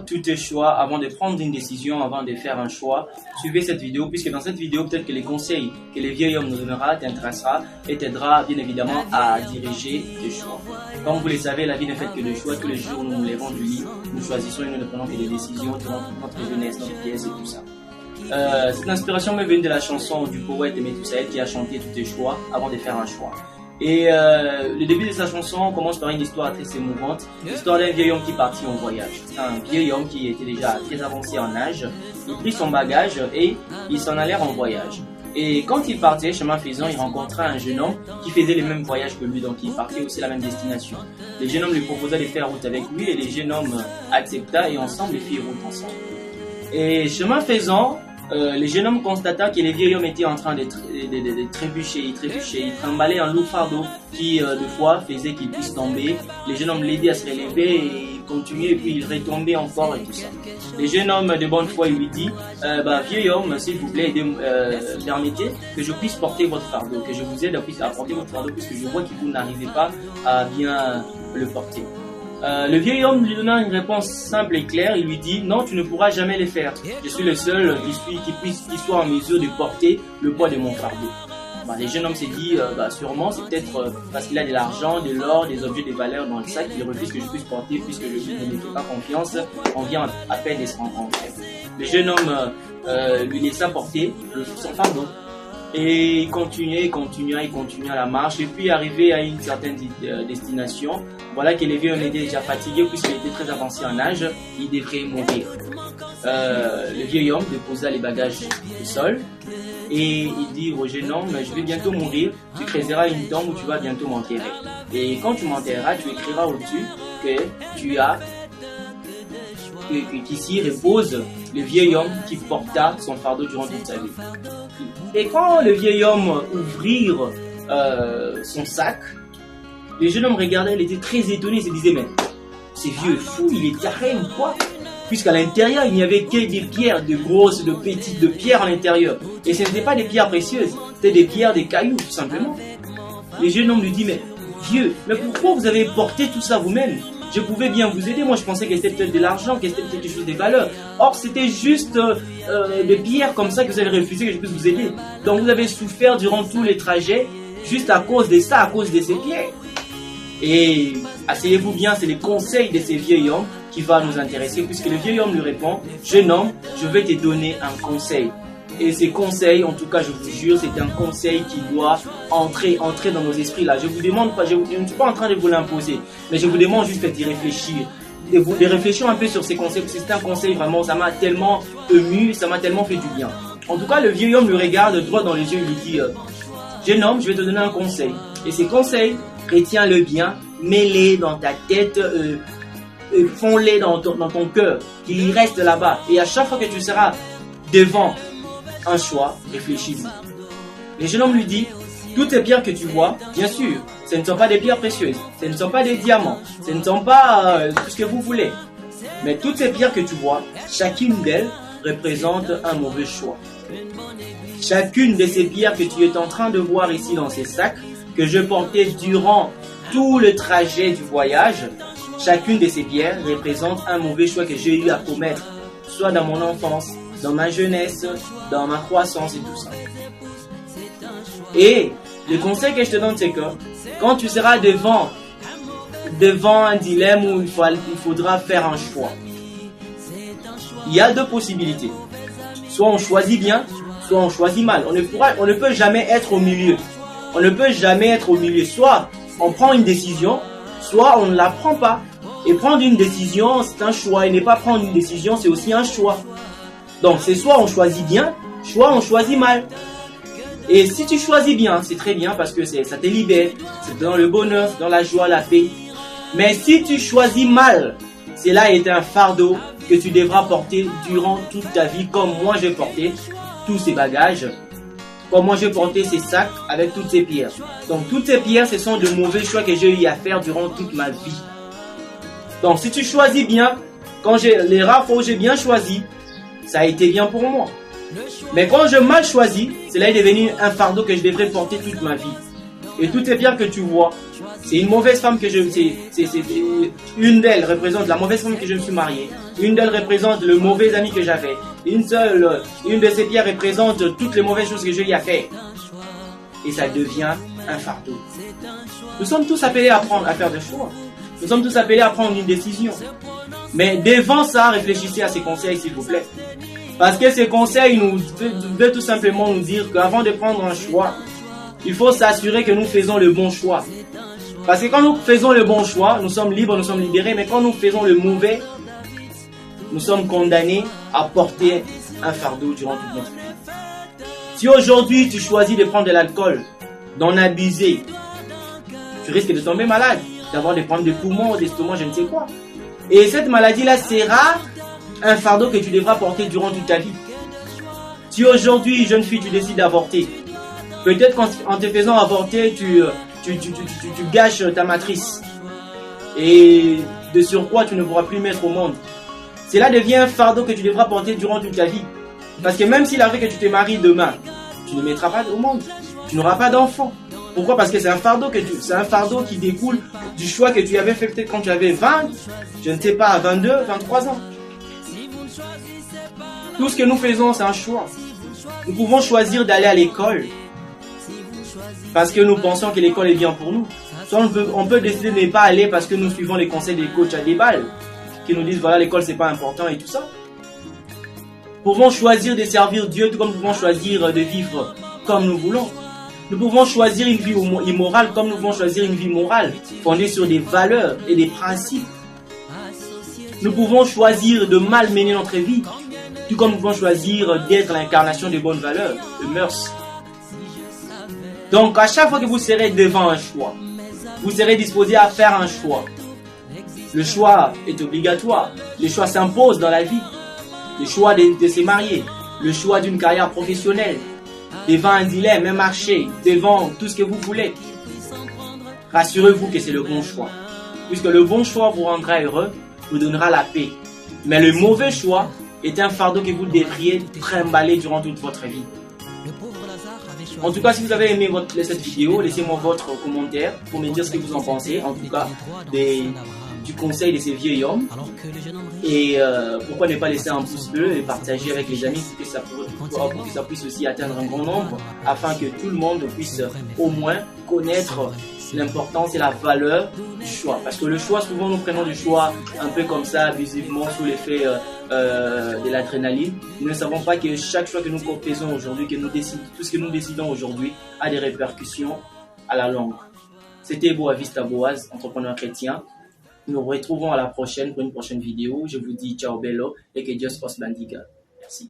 tous tes choix avant de prendre une décision, avant de faire un choix. Suivez cette vidéo puisque dans cette vidéo, peut-être que les conseils que le vieil homme nous donnera t'intéressera et t'aidera bien évidemment à diriger tes choix. Comme vous le savez, la vie n'est faite que de choix. Tous les jours, nous nous lèvons du lit, nous choisissons et nous ne prenons que des décisions durant toute notre jeunesse, notre vieillesse et tout ça. Cette inspiration m'est venue de la chanson du poète Methusalem qui a chanté tous tes choix avant de faire un choix. Et le début de sa chanson commence par une histoire très émouvante, l'histoire d'un vieil homme qui partit en voyage. C'est un vieil homme qui était déjà très avancé en âge. Il prit son bagage et il s'en allait en voyage. Et quand il partait, chemin faisant, il rencontra un jeune homme qui faisait le même voyage que lui, donc il partait aussi la même destination. Le jeune homme lui proposa de faire route avec lui et le jeune homme accepta et ensemble ils firent route ensemble. Et chemin faisant, le jeune homme constata que le vieil homme était en train de trébucher, il trimballait un lourd fardeau qui, de fois, faisait qu'il puisse tomber. Le jeune homme l'aidait à se relever et il continuait et puis il retombait encore et tout ça. Le jeune homme de bonne foi, il lui dit, vieil homme, s'il vous plaît, permettez que je puisse porter votre fardeau, que je vous aide à porter votre fardeau puisque je vois que vous n'arrivez pas à bien le porter. Le vieil homme lui donna une réponse simple et claire. Il lui dit non, tu ne pourras jamais le faire. Je suis le seul qui soit en mesure de porter le poids de mon fardeau. Le jeune homme s'est dit sûrement c'est peut-être parce qu'il a de l'argent, de l'or, des objets de valeur dans le sac qu'il refuse que je puisse porter puisque je ne lui fais pas confiance. On vient à peine de se rencontrer. Le jeune homme lui laissa porter son fardeau. Et il continua la marche et puis arrivé à une certaine destination, voilà que le vieux homme était déjà fatigué puisqu'il était très avancé en âge, il devrait mourir. Le vieil homme déposa les bagages au sol et il dit au jeune homme, je vais bientôt mourir, tu creuseras une tombe où tu vas bientôt m'enterrer. Et quand tu m'enterreras, tu écriras au-dessus que tu as qu'ici repose le vieil homme qui porta son fardeau durant toute sa vie. Et quand le vieil homme ouvrit son sac, le jeune homme regardait, il était très étonné, il se disait mais c'est vieux fou, il est taré ou quoi? Puisqu'à l'intérieur il n'y avait que des pierres, de grosses, de petites, de pierres à l'intérieur. Et ce n'étaient pas des pierres précieuses, c'était des pierres, des cailloux tout simplement. Le jeune homme lui dit mais vieux, mais pourquoi vous avez porté tout ça vous-même? Je pouvais bien vous aider, moi je pensais que c'était peut-être de l'argent, que c'était peut-être quelque chose de valeur. Or c'était juste des pierres comme ça que vous avez refusé que je puisse vous aider. Donc vous avez souffert durant tous les trajets, juste à cause de ça, à cause de ces pierres. Et asseyez-vous bien, c'est les conseils de ces vieils hommes qui va nous intéresser, puisque le vieil homme lui répond, jeune homme, je vais te donner un conseil. Et ces conseils, en tout cas, je vous jure, c'est un conseil qui doit entrer dans nos esprits là. Je vous demande pas, je ne suis pas en train de vous l'imposer, mais je vous demande juste d'y réfléchir, de réfléchir un peu sur ces conseils, parce que c'est un conseil vraiment, ça m'a tellement ému, ça m'a tellement fait du bien. En tout cas, le vieil homme le regarde droit dans les yeux, il lui dit, jeune homme, je vais te donner un conseil. Et ces conseils, retiens-le bien, mets-les dans ta tête, fonds-les dans ton cœur, qu'il y reste là-bas. Et à chaque fois que tu seras devant un choix, réfléchis-y. Le jeune homme lui dit, toutes les pierres que tu vois, bien sûr, ce ne sont pas des pierres précieuses, ce ne sont pas des diamants, ce ne sont pas tout ce que vous voulez. Mais toutes ces pierres que tu vois, chacune d'elles représente un mauvais choix. Chacune de ces pierres que tu es en train de voir ici dans ces sacs, que je portais durant tout le trajet du voyage, chacune de ces pierres représente un mauvais choix que j'ai eu à commettre, soit dans mon enfance, dans ma jeunesse, dans ma croissance et tout ça. Et le conseil que je te donne, c'est que quand tu seras devant un dilemme où il faudra faire un choix, il y a deux possibilités. Soit on choisit bien, soit on choisit mal. On ne peut jamais être au milieu. On ne peut jamais être au milieu. Soit on prend une décision, soit on ne la prend pas. Et prendre une décision, c'est un choix. Et ne pas prendre une décision, c'est aussi un choix. Donc c'est soit on choisit bien, soit on choisit mal. Et si tu choisis bien, c'est très bien parce que ça te libère, c'est dans le bonheur, dans la joie, la paix. Mais si tu choisis mal, cela est un fardeau que tu devras porter durant toute ta vie, comme moi j'ai porté tous ces bagages, comme moi j'ai porté ces sacs avec toutes ces pierres. Donc toutes ces pierres, ce sont de mauvais choix que j'ai eu à faire durant toute ma vie. Donc si tu choisis bien, quand les rares fois où j'ai bien choisi, ça a été bien pour moi. Mais quand je mal choisi, cela est devenu un fardeau que je devrais porter toute ma vie. Et toutes ces pierres que tu vois, c'est une mauvaise femme que une d'elles représente la mauvaise femme que je me suis mariée. Une d'elles représente le mauvais ami que j'avais. Une de ces pierres représente toutes les mauvaises choses que j'ai eu à faire. Et ça devient un fardeau. Nous sommes tous appelés à faire des choix. Nous sommes tous appelés à prendre une décision. Mais devant ça, réfléchissez à ces conseils, s'il vous plaît. Parce que ces conseils nous veulent tout simplement nous dire qu'avant de prendre un choix, il faut s'assurer que nous faisons le bon choix. Parce que quand nous faisons le bon choix, nous sommes libres, nous sommes libérés. Mais quand nous faisons le mauvais, nous sommes condamnés à porter un fardeau durant toute notre vie. Si aujourd'hui tu choisis de prendre de l'alcool, d'en abuser, tu risques de tomber malade, d'avoir des problèmes de poumons, d'estomac, je ne sais quoi. Et cette maladie-là sera un fardeau que tu devras porter durant toute ta vie. Si aujourd'hui, jeune fille, tu décides d'avorter, peut-être qu'en te faisant avorter, tu gâches ta matrice. Et de surcroît, tu ne pourras plus mettre au monde. Cela devient un fardeau que tu devras porter durant toute ta vie. Parce que même s'il arrive que tu te maries demain, tu ne mettras pas au monde. Tu n'auras pas d'enfant. Pourquoi? Parce que c'est un fardeau qui découle du choix que tu avais fait peut-être quand tu avais 20, je ne sais pas, 22, 23 ans. Tout ce que nous faisons, c'est un choix. Nous pouvons choisir d'aller à l'école parce que nous pensons que l'école est bien pour nous. Soit on peut décider de ne pas aller parce que nous suivons les conseils des coachs à des balles qui nous disent voilà, l'école c'est pas important et tout ça. Nous pouvons choisir de servir Dieu tout comme nous pouvons choisir de vivre comme nous voulons. Nous pouvons choisir une vie immorale comme nous pouvons choisir une vie morale, fondée sur des valeurs et des principes. Nous pouvons choisir de mal mener notre vie, tout comme nous pouvons choisir d'être l'incarnation des bonnes valeurs, de mœurs. Donc, à chaque fois que vous serez devant un choix, vous serez disposé à faire un choix. Le choix est obligatoire. Le choix s'impose dans la vie. Le choix de se marier, le choix d'une carrière professionnelle, devant un dilemme, un marché, devant tout ce que vous voulez. Rassurez-vous que c'est le bon choix. Puisque le bon choix vous rendra heureux, vous donnera la paix. Mais le mauvais choix est un fardeau que vous devriez trimballer durant toute votre vie. En tout cas, si vous avez aimé cette vidéo, laissez-moi votre commentaire pour me dire ce que vous en pensez. En tout cas, du conseil de ces vieux hommes. Et pourquoi ne pas laisser un pouce bleu et partager avec les amis pour que ça puisse aussi atteindre un grand nombre, afin que tout le monde puisse au moins connaître l'importance et la valeur du choix. Parce que le choix, souvent nous prenons du choix un peu comme ça, abusivement, sous l'effet de l'adrénaline. Nous ne savons pas que chaque choix que nous faisons aujourd'hui, tout ce que nous décidons aujourd'hui a des répercussions à la longue. C'était Boa Vista Boaz, entrepreneur chrétien. Nous nous retrouvons à la prochaine pour une prochaine vidéo. Je vous dis ciao bello et que Dieu os bendiga.